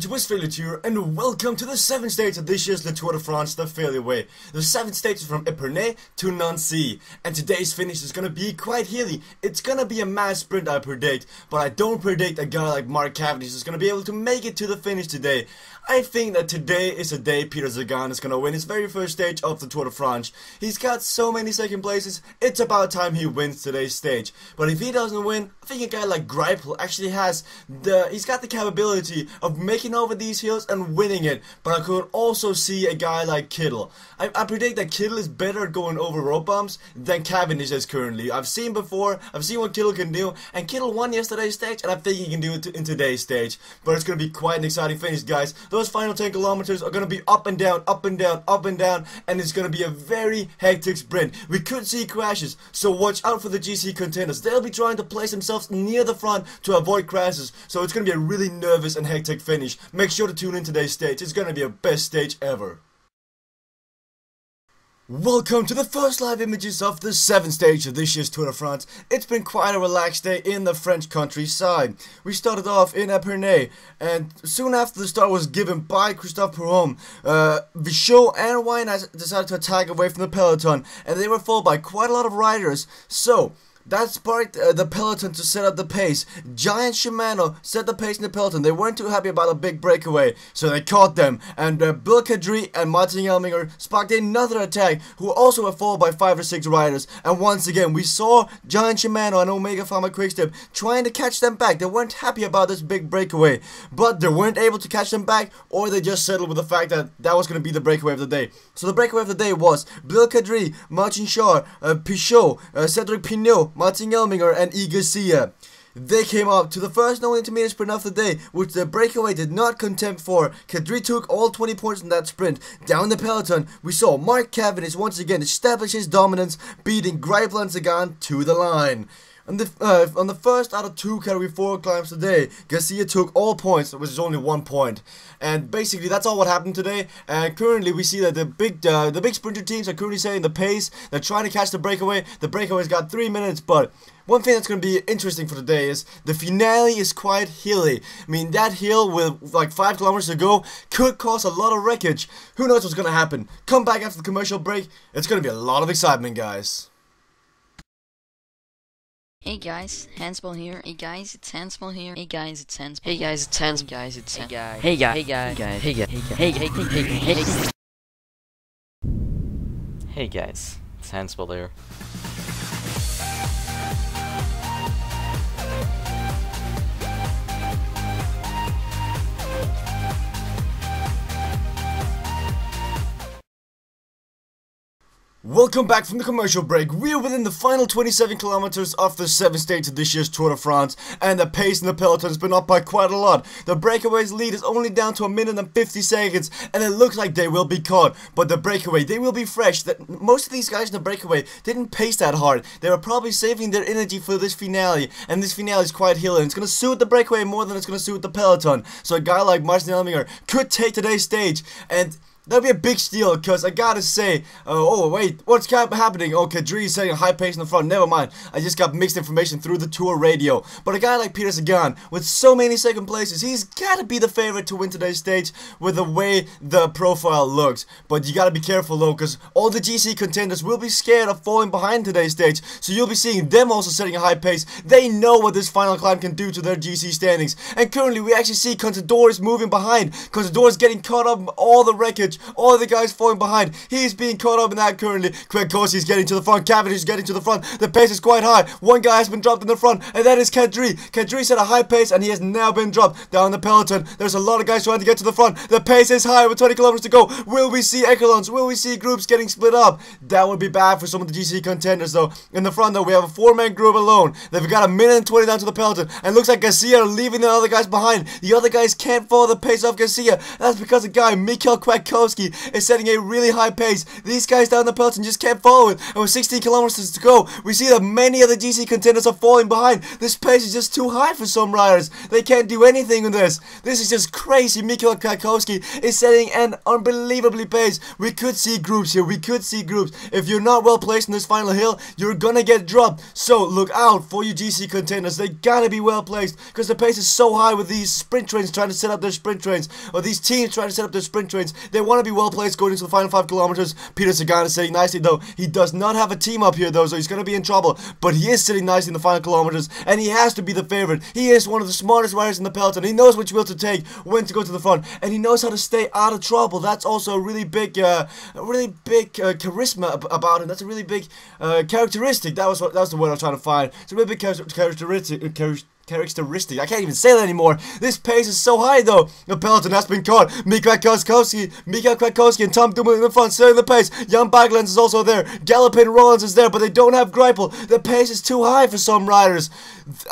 YouTube, it's Failure here, and welcome to the 7th stage of this year's Le Tour de France, the Failure Way. The 7th stage is from Epernay to Nancy, and today's finish is gonna be quite hilly. It's gonna be a mass sprint, I predict, but I don't predict a guy like Mark Cavendish is gonna be able to make it to the finish today. I think that today is a day Peter Sagan is gonna win his very first stage of the Tour de France. He's got so many second places, it's about time he wins today's stage. But if he doesn't win, I think a guy like Greipel actually he's got the capability of making over these hills and winning it. But I could also see a guy like Kittel. I predict that Kittel is better at going over road bumps than Cavendish is currently. I've seen before, I've seen what Kittel can do, and Kittel won yesterday's stage, and I think he can do it in today's stage. But it's going to be quite an exciting finish, guys. Those final 10 kilometers are going to be up and down, up and down, up and down, and it's going to be a very hectic sprint. We could see crashes, so watch out for the GC contenders. They'll be trying to place themselves near the front to avoid crashes, so it's going to be a really nervous and hectic finish. Make sure to tune in today's stage. It's going to be a best stage ever. Welcome to the first live images of the 7th stage of this year's Tour de France. It's been quite a relaxed day in the French countryside. We started off in Epernay, and soon after the start was given by Chris Froome, Vichot and Wynne decided to attack away from the peloton, and they were followed by quite a lot of riders. So that sparked the peloton to set up the pace. Giant Shimano set the pace in the peloton. They weren't too happy about a big breakaway, so they caught them. And Bill Kadri and Martin Elminger sparked another attack, who also were followed by 5 or 6 riders. And once again, we saw Giant Shimano and Omega Pharma Quickstep trying to catch them back. They weren't happy about this big breakaway, but they weren't able to catch them back, or they just settled with the fact that that was going to be the breakaway of the day. So the breakaway of the day was Bill Kadri, Martin Shaw, Pichot, Cedric Pineau, Martin Elminger, and Garcia. They came up to the first known intermediate sprint of the day, which the breakaway did not contend for. Kadri took all 20 points in that sprint. Down the peloton, we saw Mark Cavendish once again establish his dominance, beating Greipel and Sagan to the line. On the first out of 2 Category 4 climbs today, Garcia took all points, which is only 1 point. And basically, that's all what happened today. And currently, we see that the big sprinter teams are currently setting the pace. They're trying to catch the breakaway. The breakaway's got 3 minutes, but one thing that's going to be interesting for today is the finale is quite hilly. I mean, that hill with like 5 kilometers to go could cause a lot of wreckage. Who knows what's going to happen? Come back after the commercial break. It's going to be a lot of excitement, guys. Hey guys, Hansball here. Hey guys, it's Hansball here. Hey guys, it's Hansball. Hey guys, it's Hansball. Hey guys, it's Hansball. Hey guys. Hey guys. Hey guys. Hey guys, it's Hansball there. Welcome back from the commercial break. We are within the final 27 kilometers of the 7th stage of this year's Tour de France, and the pace in the peloton has been up by quite a lot. The breakaway's lead is only down to 1 minute and 50 seconds, and it looks like they will be caught. But the breakaway, they will be fresh. Most of these guys in the breakaway didn't pace that hard. They were probably saving their energy for this finale, and this finale is quite hilly, and it's going to suit the breakaway more than it's going to suit the peloton. So a guy like Martin Elminger could take today's stage, and that'll be a big steal, because I gotta say, oh wait, what's happening? Oh, Kadri is setting a high pace in the front. Never mind, I just got mixed information through the Tour radio. But a guy like Peter Sagan, with so many second places, he's gotta be the favorite to win today's stage with the way the profile looks. But you gotta be careful though, because all the GC contenders will be scared of falling behind today's stage, so you'll be seeing them also setting a high pace. They know what this final climb can do to their GC standings. And currently we actually see Contador moving behind. Contador is getting caught up in all the wreckage. All the guys falling behind. He's being caught up in that currently. Kwiatkowski's getting to the front. Cavendish is getting to the front. The pace is quite high. One guy has been dropped in the front, and that is Kadri. Kadri set a high pace, and he has now been dropped down the peloton. There's a lot of guys trying to get to the front. The pace is high with 20 kilometers to go. Will we see echelons? Will we see groups getting split up? That would be bad for some of the GC contenders, though. In the front, though, we have a 4-man group alone. They've got 1 minute and 20 down to the peloton, and looks like Garcia are leaving the other guys behind. The other guys can't follow the pace of Garcia. That's because the guy, Mikhail Kwiatkowski, Kwiatkowski is setting a really high pace. These guys down the peloton just can't follow it. And with 16 kilometers to go, we see that many of the GC contenders are falling behind. This pace is just too high for some riders. They can't do anything with this. This is just crazy. Mikhail Kwiatkowski is setting an unbelievably pace. We could see groups here. We could see groups. If you're not well placed in this final hill, you're gonna get dropped. So look out for you GC contenders. They gotta be well placed because the pace is so high with these sprint trains trying to set up their sprint trains, or these teams trying to set up their sprint trains. They want to be well placed going into the final 5 kilometers. Peter Sagan is sitting nicely though. He does not have a team up here though, so he's gonna be in trouble. But he is sitting nicely in the final kilometers, and he has to be the favorite. He is one of the smartest riders in the peloton. He knows which wheel to take, when to go to the front, and he knows how to stay out of trouble. That's also a really big charisma about him. That's a really big characteristic. That was the word I was trying to find. It's a really big characteristic. I can't even say that anymore. This pace is so high though. The peloton has been caught. Mikhail Kwiatkowski and Tom Dumoulin in the front, setting the pace. Jan Baglands is also there. Galopin Rollins is there, but they don't have Greipel. The pace is too high for some riders.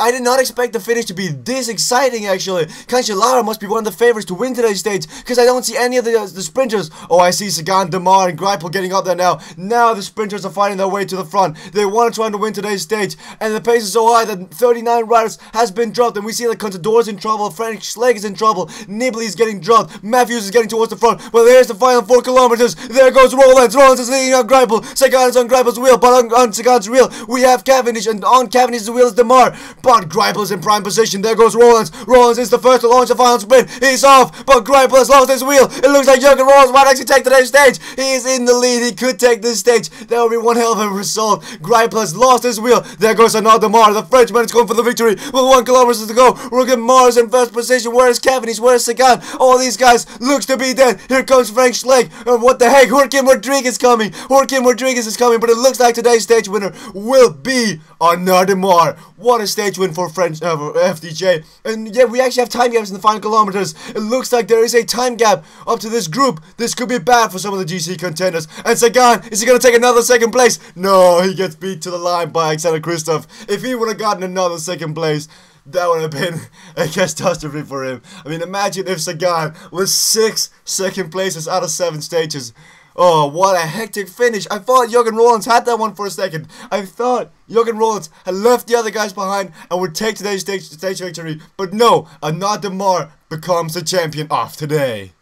I did not expect the finish to be this exciting actually. Cancellara must be one of the favorites to win today's stage because I don't see any of the sprinters. Oh, I see Sagan, Demar, and Greipel getting up there now. Now the sprinters are finding their way to the front. They want to try to win today's stage, and the pace is so high that 39 riders has been dropped, and we see that Contador is in trouble, Frank Schlegg is in trouble, Nibali is getting dropped, Matthews is getting towards the front. Well, there's the final 4 kilometers. There goes Rollins. Rollins is leading on Greipel. Sagan is on Greipel's wheel, but on Sagan's wheel we have Cavendish, and on Cavendish's wheel is Demar. But Greipel is in prime position. There goes Rollins. Rollins is the first to launch the final sprint. He's off, but Greipel has lost his wheel. It looks like Jürgen Rollins might actually take today's stage. He is in the lead. He could take this stage. That would be one hell of a result. Greipel has lost his wheel. There goes Arnaud Demar. The Frenchman is going for the victory with 1 kilometer to go. Look at Mars in first position. Where is Cavendish? Where is Sagan? All these guys looks to be dead. Here comes Frank Schlegg. What the heck? Joaquim Rodriguez is coming. Joaquim Rodriguez is coming, but it looks like today's stage winner will be Arnaud Demar. What a stage win for French FDJ. And yeah, we actually have time gaps in the final kilometers. It looks like there is a time gap up to this group. This could be bad for some of the GC contenders. And Sagan, is he going to take another second place? No, he gets beat to the line by Alexander Kristoff. If he would have gotten another second place, that would have been a catastrophe for him. I mean, imagine if Sagan was 6 second places out of 7 stages. Oh, what a hectic finish. I thought Jürgen Rollins had that one for a second. I thought Jürgen Rollins had left the other guys behind and would take today's stage victory. But no, Arnaud Demar becomes the champion of today.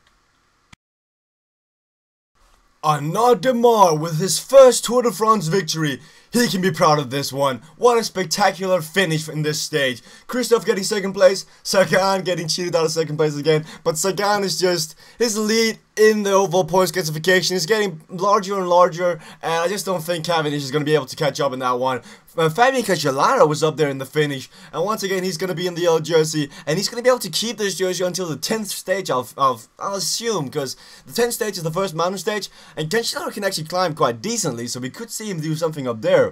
Arnaud Demar with his first Tour de France victory. He can be proud of this one. What a spectacular finish in this stage. Kristoff getting second place, Sagan getting cheated out of second place again. But Sagan is just, his lead in the overall points classification is getting larger and larger, and I just don't think Cavendish is going to be able to catch up in that one. Fabio Cancellara was up there in the finish, and once again he's going to be in the yellow jersey, and he's going to be able to keep this jersey until the 10th stage, I'll assume, because the 10th stage is the first mountain stage, and Cancellara can actually climb quite decently, so we could see him do something up there.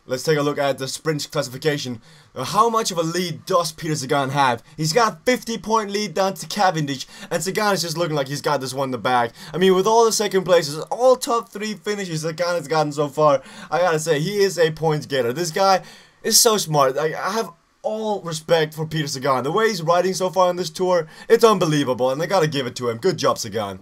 Let's take a look at the sprint classification. How much of a lead does Peter Sagan have? He's got a 50-point lead down to Cavendish, and Sagan is just looking like he's got this one in the bag. I mean, with all the second places, all top 3 finishes Sagan has gotten so far, I gotta say, he is a points getter. This guy is so smart. I have all respect for Peter Sagan. The way he's riding so far on this tour, it's unbelievable, and I gotta give it to him. Good job, Sagan.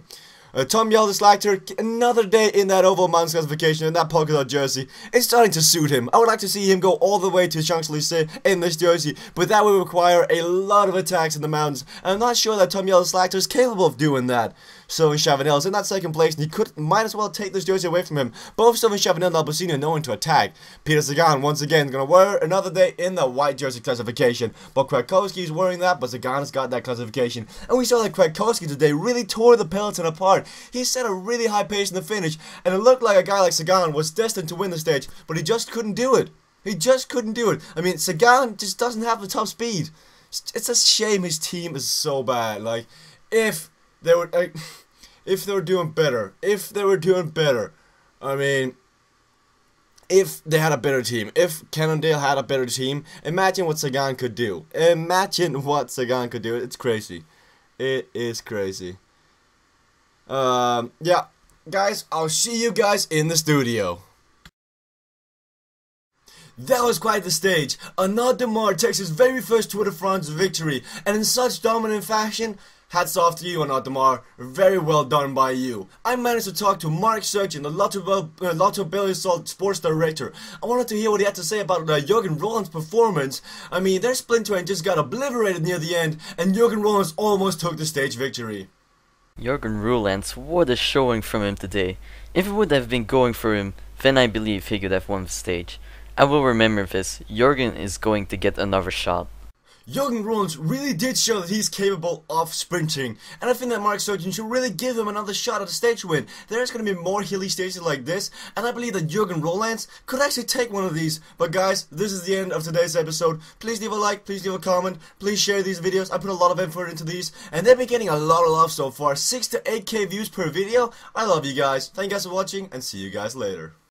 Tom Yelder another day in that oval mountain classification in that polka dot jersey. It's starting to suit him. I would like to see him go all the way to Champs-Élysées in this jersey, but that would require a lot of attacks in the mountains. I'm not sure that Tom Yelder is capable of doing that. Sylvain Chavanel is in that second place, and he might as well take this jersey away from him. Both Sylvain Chavanel and Albacini are known to attack. Peter Sagan, once again, is going to wear another day in the white jersey classification. But Kwiatkowski is wearing that, but Sagan has got that classification. And we saw that Kwiatkowski today really tore the peloton apart. He set a really high pace in the finish, and it looked like a guy like Sagan was destined to win the stage, but he just couldn't do it. He just couldn't do it. I mean, Sagan just doesn't have the top speed. It's a shame his team is so bad. Like, if they were doing better, I mean, if they had a better team, if Cannondale had a better team, imagine what Sagan could do. Imagine what Sagan could do. It's crazy. It is crazy. Yeah, guys, I'll see you guys in the studio. That was quite the stage. Arnaud Demar takes his very first Tour de France victory, and in such dominant fashion. Hats off to you and Ottomar, very well done by you. I managed to talk to Mark Surgeon, the Lotto Billy Salt sports director. I wanted to hear what he had to say about Jürgen Roland's performance. I mean, their sprint train just got obliterated near the end, and Jürgen Roland almost took the stage victory. Jürgen Roland, what a showing from him today. If it would have been going for him, then I believe he could have won the stage. I will remember this. Jürgen is going to get another shot. Jürgen Roland really did show that he's capable of sprinting, and I think that Mark Surgeon should really give him another shot at a stage win. There's going to be more hilly stages like this, and I believe that Jürgen Roland could actually take one of these. But guys, this is the end of today's episode. Please leave a like, please leave a comment, please share these videos. I put a lot of effort into these, and they've been getting a lot of love so far. 6 to 8K views per video. I love you guys. Thank you guys for watching, and see you guys later.